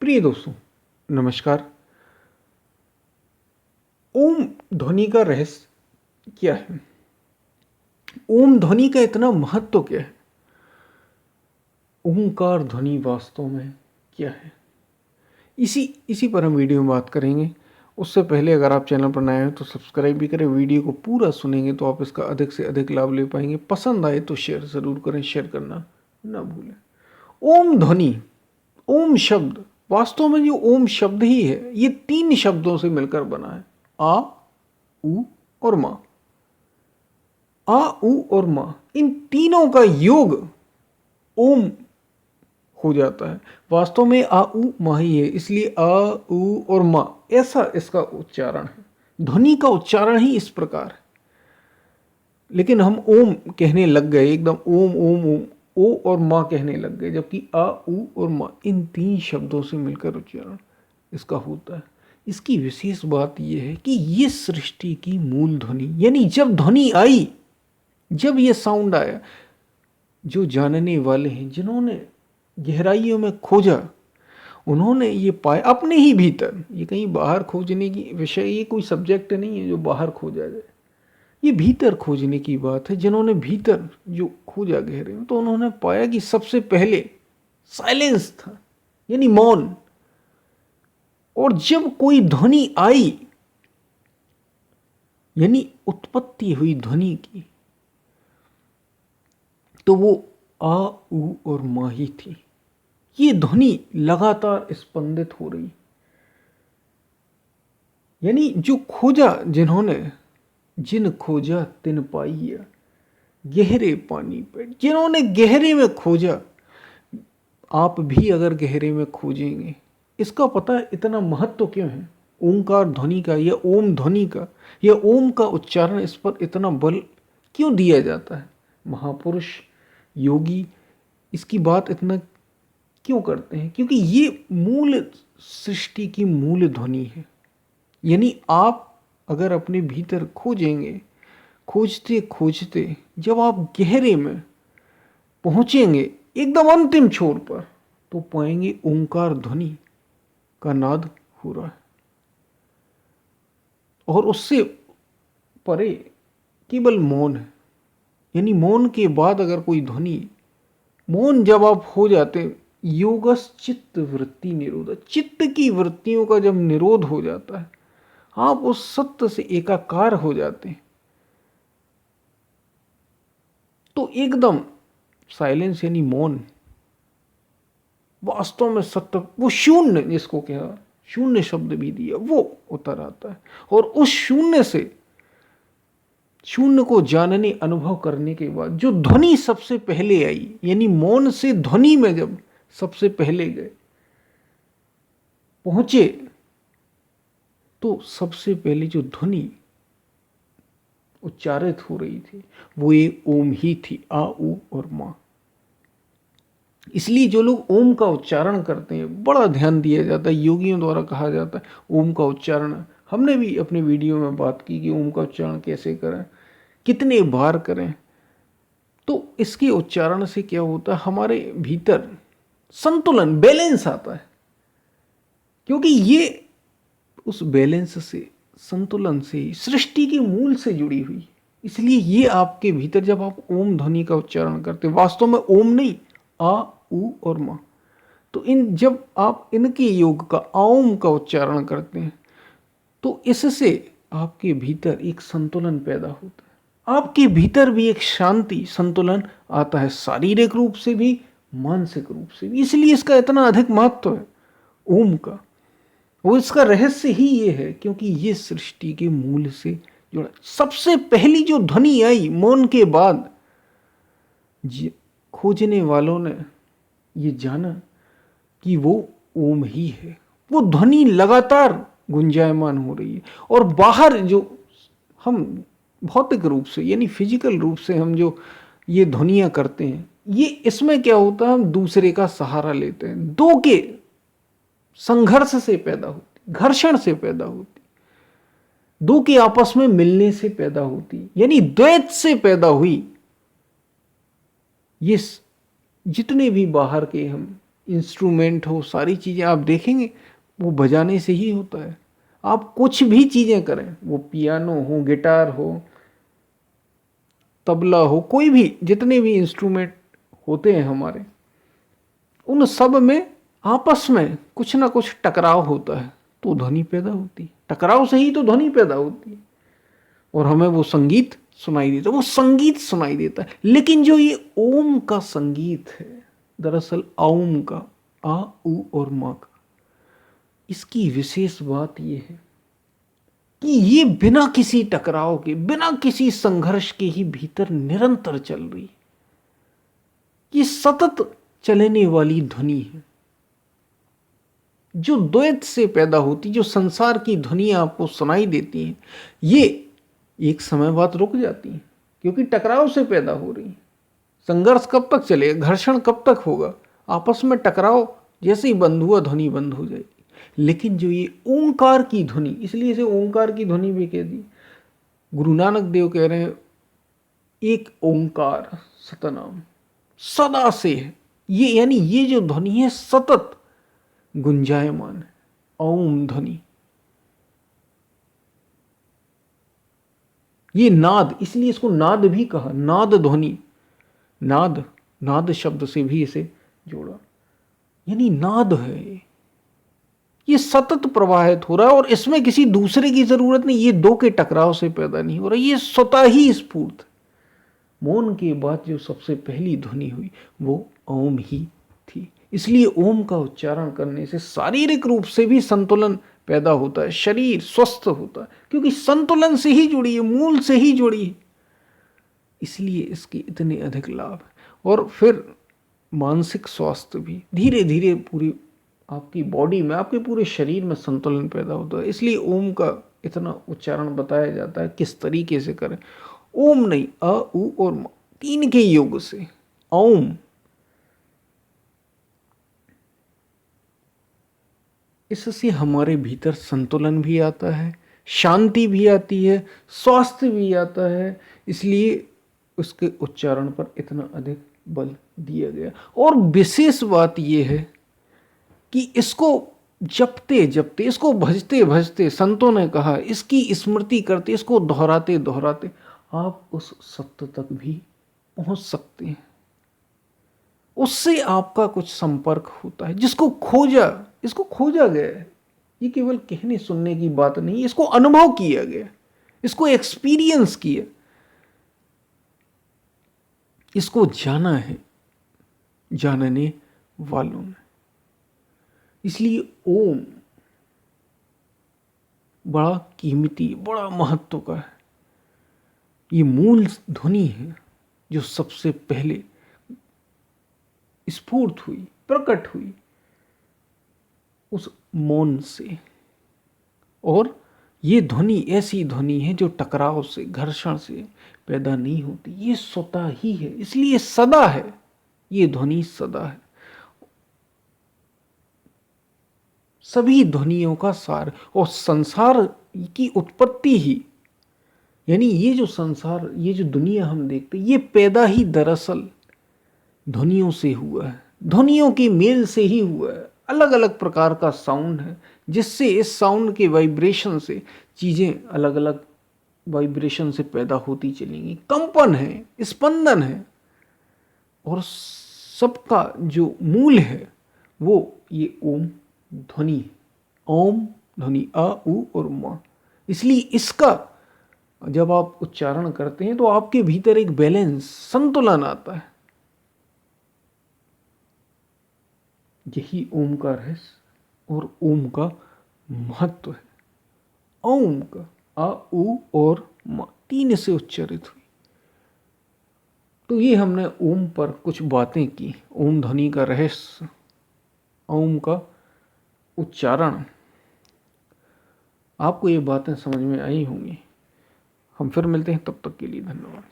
प्रिय दोस्तों, नमस्कार। ओम ध्वनि का रहस्य क्या है? ओम ध्वनि का इतना महत्व क्या है? ओंकार ध्वनि वास्तव में क्या है? इसी इसी पर हम वीडियो में बात करेंगे। उससे पहले अगर आप चैनल पर नए हैं तो सब्सक्राइब भी करें। वीडियो को पूरा सुनेंगे तो आप इसका अधिक से अधिक लाभ ले पाएंगे। पसंद आए तो शेयर ज़रूर करें, शेयर करना ना भूलें। ओम ध्वनि, ओम शब्द, वास्तव में जो ओम शब्द ही है ये 3 शब्दों से मिलकर बना है। आ, उ और माँ। आ, उ और माँ, इन तीनों का योग ओम हो जाता है। वास्तव में आ, उ, माँ ही है, इसलिए आ, उ और माँ ऐसा इसका उच्चारण है। ध्वनि का उच्चारण ही इस प्रकार है। लेकिन हम ओम कहने लग गए, एकदम ओम ओम ओम, ओ और माँ कहने लग गए, जबकि आ, उ और माँ इन 3 शब्दों से मिलकर उच्चारण इसका होता है। इसकी विशेष बात यह है कि ये सृष्टि की मूल ध्वनि, यानी जब ध्वनि आई, जब ये साउंड आया, जो जानने वाले हैं, जिन्होंने गहराइयों में खोजा, उन्होंने ये पाया अपने ही भीतर। ये कहीं बाहर खोजने की विषय, ये कोई सब्जेक्ट नहीं है जो बाहर खोजा जाए, ये भीतर खोजने की बात है। जिन्होंने भीतर जो खोजा गहरे में, तो उन्होंने पाया कि सबसे पहले साइलेंस था, यानी मौन। और जब कोई ध्वनि आई, यानी उत्पत्ति हुई ध्वनि की, तो वो आ, उ और माँ ही थी। ये ध्वनि लगातार स्पंदित हो रही, यानी जो खोजा, जिन्होंने, जिन खोजा तिन पाइया गहरे पानी पे। जिन्होंने गहरे में खोजा, आप भी अगर गहरे में खोजेंगे। इसका पता इतना महत्व क्यों है ओंकार ध्वनि का, या ओम ध्वनि का, या ओम का उच्चारण, इस पर इतना बल क्यों दिया जाता है? महापुरुष योगी इसकी बात इतना क्यों करते हैं? क्योंकि ये मूल सृष्टि की मूल ध्वनि है। यानी आप अगर अपने भीतर खोजेंगे, खोजते खोजते जब आप गहरे में पहुंचेंगे, एकदम अंतिम छोर पर, तो पाएंगे ओंकार ध्वनि का नाद हो रहा है। और उससे परे केवल मौन है। यानी मौन के बाद अगर कोई ध्वनि, मौन जब आप हो जाते, योगस चित्त वृत्ति निरोध, चित्त की वृत्तियों का जब निरोध हो जाता है, आप उस सत्य से एकाकार हो जाते हैं, तो एकदम साइलेंस यानी मौन, वास्तव में सत्य, वो शून्य, जिसको कहा शून्य शब्द भी दिया, वो उतर आता है। और उस शून्य से, शून्य को जानने, अनुभव करने के बाद जो ध्वनि सबसे पहले आई, यानी मौन से ध्वनि में जब सबसे पहले गए, पहुंचे, तो सबसे पहले जो ध्वनि उच्चारित हो रही थी वो ये ओम ही थी, आ, उ और माँ। इसलिए जो लोग ओम का उच्चारण करते हैं, बड़ा ध्यान दिया जाता है, योगियों द्वारा कहा जाता है ओम का उच्चारण। हमने भी अपने वीडियो में बात की कि ओम का उच्चारण कैसे करें, कितने बार करें। तो इसके उच्चारण से क्या होता है, हमारे भीतर संतुलन, बैलेंस आता है। क्योंकि ये उस बैलेंस से, संतुलन से, सृष्टि के मूल से जुड़ी हुई। इसलिए ये आपके भीतर, जब आप ओम ध्वनि का उच्चारण करते हैं, वास्तव में ओम नहीं, आ, उ और माँ, तो इन, जब आप इनके योग का, ओम का उच्चारण करते हैं, तो इससे आपके भीतर एक संतुलन पैदा होता है। आपके भीतर भी एक शांति, संतुलन आता है, शारीरिक रूप से भी, मानसिक रूप से भी। इसलिए इसका इतना अधिक महत्व है ओम का। वो इसका रहस्य ही ये है, क्योंकि ये सृष्टि के मूल से जुड़ा। सबसे पहली जो ध्वनि आई मौन के बाद, खोजने वालों ने ये जाना कि वो ओम ही है। वो ध्वनि लगातार गुंजायमान हो रही है। और बाहर जो हम भौतिक रूप से, यानी फिजिकल रूप से हम जो ये ध्वनियाँ करते हैं, ये, इसमें क्या होता है, हम दूसरे का सहारा लेते हैं। दो के संघर्ष से पैदा होती, घर्षण से पैदा होती, दो के आपस में मिलने से पैदा होती, यानी द्वैत से पैदा हुई। ये जितने भी बाहर के हम इंस्ट्रूमेंट हो, सारी चीज़ें आप देखेंगे वो बजाने से ही होता है। आप कुछ भी चीज़ें करें, वो पियानो हो, गिटार हो, तबला हो, कोई भी जितने भी इंस्ट्रूमेंट होते हैं हमारे, उन सब में आपस में कुछ ना कुछ टकराव होता है तो ध्वनि पैदा होती है। टकराव से ही तो ध्वनि पैदा होती है और हमें वो संगीत सुनाई देता है, वो संगीत सुनाई देता है। लेकिन जो ये ओम का संगीत है, दरअसल ओम का, आ उ और मा का, इसकी विशेष बात ये है कि ये बिना किसी टकराव के, बिना किसी संघर्ष के ही भीतर निरंतर चल रही है। ये सतत चलने वाली ध्वनि है जो द्वैत से पैदा होती, जो संसार की ध्वनि आपको सुनाई देती है। ये एक समय बाद रुक जाती है क्योंकि टकराव से पैदा हो रही है। संघर्ष कब तक चलेगा, घर्षण कब तक होगा, आपस में टकराव जैसे ही बंद हुआ ध्वनि बंद हो जाएगी। लेकिन जो ये ओंकार की ध्वनि, इसलिए इसे ओंकार की ध्वनि भी कह दी। गुरु नानक देव कह रहे हैं एक ओंकार सतनाम, सदा से है ये, यानी ये जो ध्वनि है सतत गुंजायमान है, ओम ध्वनि। ये नाद, इसलिए इसको नाद भी कहा, नाद ध्वनि। नाद, नाद शब्द से भी इसे जोड़ा, यानी नाद है। ये सतत प्रवाहित हो रहा है और इसमें किसी दूसरे की जरूरत नहीं, ये दो के टकराव से पैदा नहीं हो रहा, ये स्वतः ही स्फूर्त। मौन के बाद जो सबसे पहली ध्वनि हुई वो ओम ही थी। इसलिए ओम का उच्चारण करने से शारीरिक रूप से भी संतुलन पैदा होता है, शरीर स्वस्थ होता है, क्योंकि संतुलन से ही जुड़ी है, मूल से ही जुड़ी है। इसलिए इसके इतने अधिक लाभ है। और फिर मानसिक स्वास्थ्य भी धीरे धीरे पूरी आपकी बॉडी में, आपके पूरे शरीर में संतुलन पैदा होता है। इसलिए ओम का इतना उच्चारण बताया जाता है किस तरीके से करें। ओम नहीं, अ उ और म, तीन के योग से ओम। इससे हमारे भीतर संतुलन भी आता है, शांति भी आती है, स्वास्थ्य भी आता है। इसलिए उसके उच्चारण पर इतना अधिक बल दिया गया। और विशेष बात यह है कि इसको जपते जपते, इसको भजते भजते, संतों ने कहा इसकी स्मृति करते, इसको दोहराते दोहराते आप उस सत्य तक भी पहुंच सकते हैं। उससे आपका कुछ संपर्क होता है जिसको खोजा, इसको खोजा गया है। ये केवल कहने सुनने की बात नहीं, इसको अनुभव किया गया, इसको एक्सपीरियंस किया, इसको जाना है जानने वालों ने। इसलिए ओम बड़ा कीमती, बड़ा महत्व का है। ये मूल ध्वनि है जो सबसे पहले स्फूर्त हुई, प्रकट हुई उस मौन से। और ये ध्वनि ऐसी ध्वनि है जो टकराव से, घर्षण से पैदा नहीं होती, ये स्वतः ही है, इसलिए सदा है। ये ध्वनि सदा है, सभी ध्वनियों का सार। और संसार की उत्पत्ति ही, यानी ये जो संसार, ये जो दुनिया हम देखते, ये पैदा ही दरअसल ध्वनियों से हुआ है, ध्वनियों के मेल से ही हुआ है। अलग अलग प्रकार का साउंड है जिससे इस साउंड के वाइब्रेशन से चीज़ें अलग अलग वाइब्रेशन से पैदा होती चलेंगी। कंपन है, स्पंदन है, और सबका जो मूल है वो ये ओम ध्वनि है। ओम ध्वनि, अ उ और म। इसलिए इसका जब आप उच्चारण करते हैं तो आपके भीतर एक बैलेंस, संतुलन आता है। यही ओम का रहस्य और ओम का महत्व है। ओम का आ उ और म तीन से उच्चारित हुई। तो ये हमने ओम पर कुछ बातें की, ओम ध्वनि का रहस्य, ओम का उच्चारण। आपको ये बातें समझ में आई होंगी। हम फिर मिलते हैं, तब तक के लिए धन्यवाद।